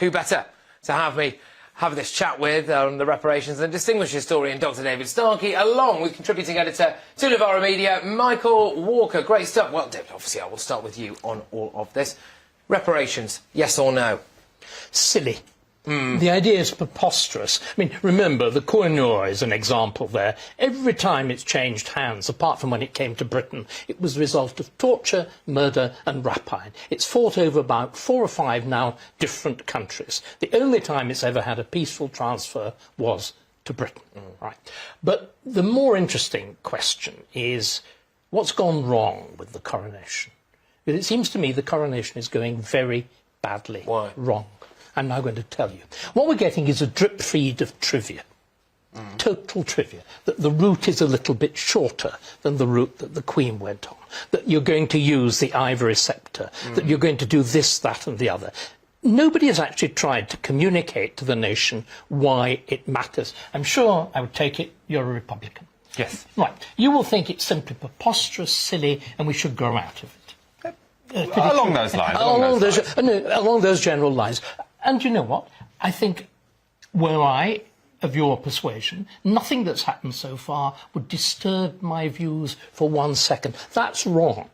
Who better to have this chat with on the reparations than distinguished historian Dr David Starkey, along with contributing editor to Novara Media, Michael Walker. Great stuff. Well, David, obviously I will start with you on all of this. Reparations, yes or no? Silly. The idea is preposterous. I mean, remember, the Koh-i-Noor is an example there. Every time it's changed hands, apart from when it came to Britain, it was the result of torture, murder and rapine. It's fought over about 4 or 5 now different countries. The only time it's ever had a peaceful transfer was to Britain. Right. But the more interesting question is, what's gone wrong with the coronation? Because it seems to me the coronation is going very badly wrong. I'm now going to tell you. What we're getting is a drip feed of trivia. Total trivia. That the route is a little bit shorter than the route that the Queen went on. That you're going to use the ivory sceptre. That you're going to do this, that and the other. Nobody has actually tried to communicate to the nation why it matters. I'm sure, I would take it, you're a Republican. Yes. Right. You will think it's simply preposterous, silly, and we should grow out of it. Along those lines. Along those general lines. And you know what? I think, were I of your persuasion, nothing that's happened so far would disturb my views for 1 second. That's wrong.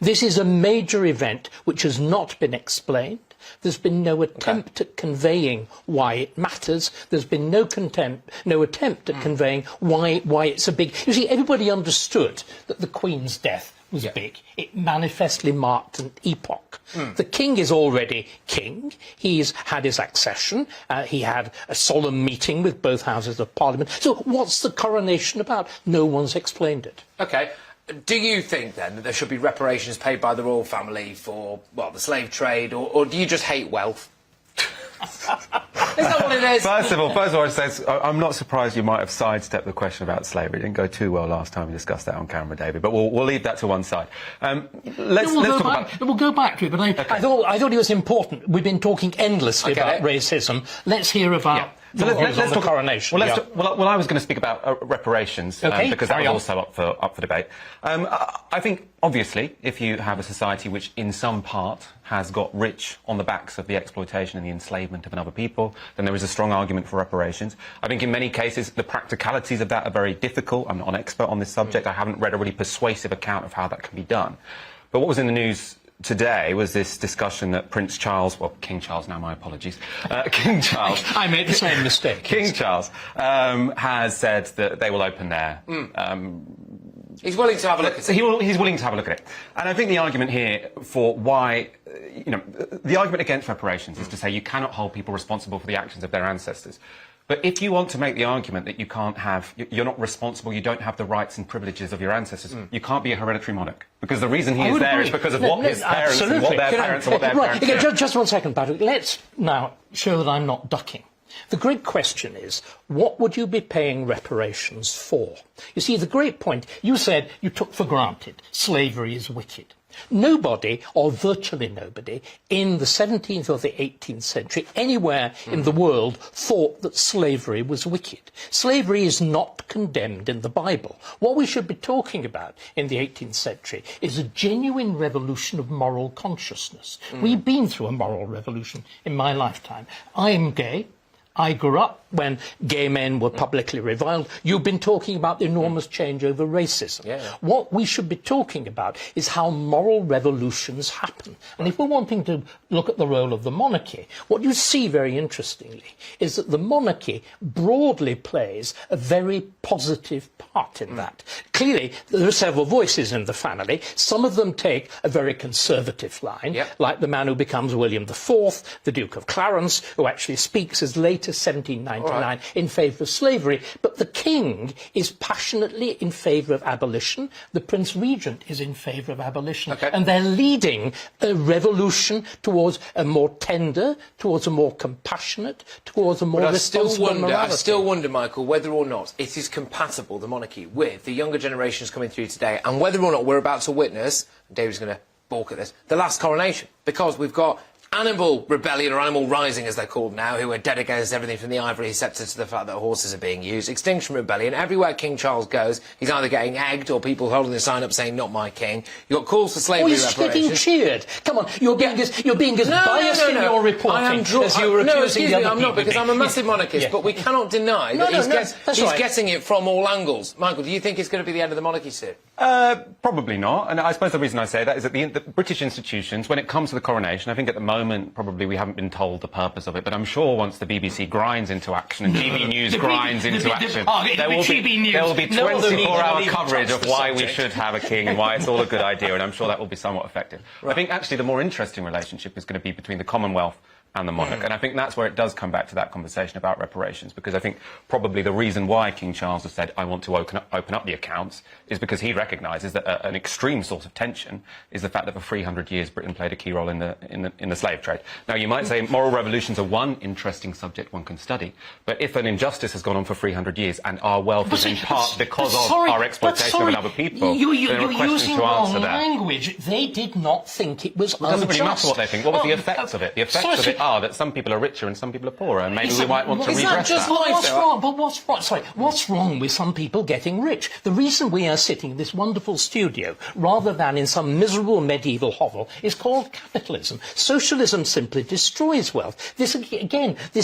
This is a major event which has not been explained. There's been no attempt at conveying why it matters. There's been no attempt at conveying why it's a big... You see, everybody understood that the Queen's death was big. It manifestly marked an epoch. The king is already king. He's had his accession. He had a solemn meeting with both houses of Parliament. So what's the coronation about? No one's explained it. OK. Do you think, then, that there should be reparations paid by the royal family for, well, the slave trade, or do you just hate wealth? Is that what it is? First of all, I'd say I'm not surprised you might have sidestepped the question about slavery. It didn't go too well last time we discussed that on camera, David, but we'll leave that to one side. We'll go back to it, but I thought it was important. We've been talking endlessly about racism. Let's hear about... So let's talk coronation. Well, I was going to speak about reparations because that was also up for debate. I think, obviously, if you have a society which, in some part, has got rich on the backs of the exploitation and the enslavement of another people, then there is a strong argument for reparations. I think, in many cases, the practicalities of that are very difficult. I'm not an expert on this subject. I haven't read a really persuasive account of how that can be done. But what was in the news today was this discussion that Prince Charles, well, King Charles now, my apologies, King Charles... I made the same mistake. King Charles has said that they will open their... He's willing to have a look at it. He's willing to have a look at it. And I think the argument here for why... the argument against reparations is to say you cannot hold people responsible for the actions of their ancestors. But if you want to make the argument that you can't have, you're not responsible, you don't have the rights and privileges of your ancestors, you can't be a hereditary monarch. Because the reason he is there is because of what his parents and what their parents and what their parents did. Just 1 second, Patrick. Let's now show that I'm not ducking. The great question is, what would you be paying reparations for? You see, the great point, you said you took for granted slavery is wicked. Nobody, or virtually nobody, in the 17th or the 18th century, anywhere in the world, thought that slavery was wicked. Slavery is not condemned in the Bible. What we should be talking about in the 18th century is a genuine revolution of moral consciousness. We've been through a moral revolution in my lifetime. I am gay. I grew up when gay men were publicly reviled. You've been talking about the enormous change over racism. What we should be talking about is how moral revolutions happen. And if we're wanting to look at the role of the monarchy, what you see very interestingly is that the monarchy broadly plays a very positive part in that. Clearly, there are several voices in the family. Some of them take a very conservative line, like the man who becomes William IV, the Duke of Clarence, who actually speaks as late as 1799 in favour of slavery. But the king is passionately in favour of abolition. The Prince Regent is in favour of abolition. And they're leading a revolution towards a more tender, towards a more compassionate, towards a more responsible morality. I still wonder, Michael, whether or not it is compatible, the monarchy, with the younger generations coming through today, and whether or not we're about to witness, and David's going to balk at this, the last coronation. Because we've got animal rebellion, or animal rising as they're called now, who are dead against everything from the ivory sceptre to the fact that horses are being used. Extinction Rebellion. Everywhere King Charles goes, he's either getting egged or people holding the sign up saying, "Not my king." You've got calls for slavery he's reparations. getting cheered. Come on, you're being as biased in your reporting as you were accusing the other I'm not, because I'm a massive monarchist, but we cannot deny that he's getting it from all angles. Michael, do you think it's going to be the end of the monarchy soon? Probably not. And I suppose the reason I say that is that the British institutions, when it comes to the coronation, I think at the moment probably we haven't been told the purpose of it, but I'm sure once the BBC grinds into action and TV News grinds into action, there will be 24-hour coverage of why we should have a king and why it's all a good idea, and I'm sure that will be somewhat effective. Right. I think actually the more interesting relationship is going to be between the Commonwealth and the monarch. And I think that's where it does come back to that conversation about reparations, because I think probably the reason why King Charles has said, "I want to open up the accounts," is because he recognises that an extreme source of tension is the fact that for 300 years Britain played a key role in the slave trade. Now, you might say moral revolutions are one interesting subject one can study, but if an injustice has gone on for 300 years and our wealth is in part because of our exploitation of another people, there are questions to answer that. Language. They did not think it was unjust. It doesn't really matter what they think. What was the effects of it? The effects of it are that some people are richer and some people are poorer, and maybe we might want to redress that. What's wrong? But what's wrong with some people getting rich? The reason we are sitting in this wonderful studio rather than in some miserable medieval hovel is called capitalism. Socialism simply destroys wealth. This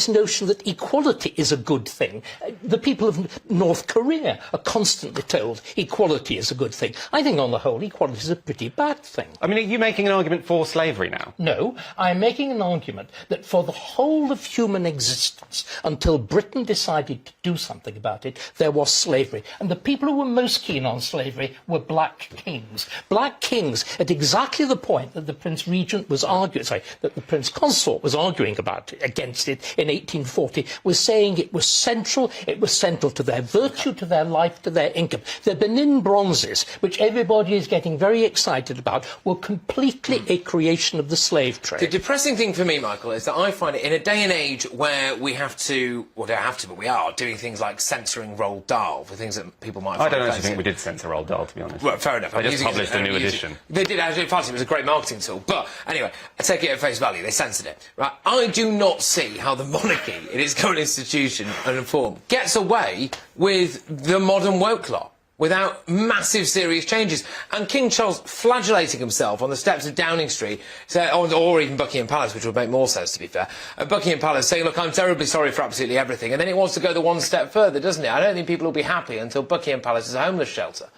notion that equality is a good thing. The people of North Korea are constantly told equality is a good thing. I think on the whole equality is a pretty bad thing. I mean, are you making an argument for slavery now? No, I'm making an argument that for the whole of human existence, until Britain decided to do something about it, there was slavery. And the people who were most keen on slavery were black kings. Black kings, at exactly the point that the Prince Regent was that the Prince Consort was arguing against it in 1840, was saying it was central to their virtue, to their life, to their income. The Benin bronzes, which everybody is getting very excited about, were completely a creation of the slave trade. The depressing thing for me, Michael, is that I find it in a day and age where we have to, well, don't have to, but we are doing things like censoring Roald Dahl for things that people might find I don't actually think we did censor Roald Dahl, to be honest. Well, fair enough. They just published a new edition. They did actually. In fact, it was a great marketing tool. But anyway, I take it at face value. They censored it. Right? I do not see how the monarchy, in its current institution and form, gets away with the modern woke lot without massive, serious changes. And King Charles flagellating himself on the steps of Downing Street, or even Buckingham Palace, which would make more sense, to be fair, at Buckingham Palace saying, "Look, I'm terribly sorry for absolutely everything," and then it wants to go the one step further, doesn't it? I don't think people will be happy until Buckingham Palace is a homeless shelter.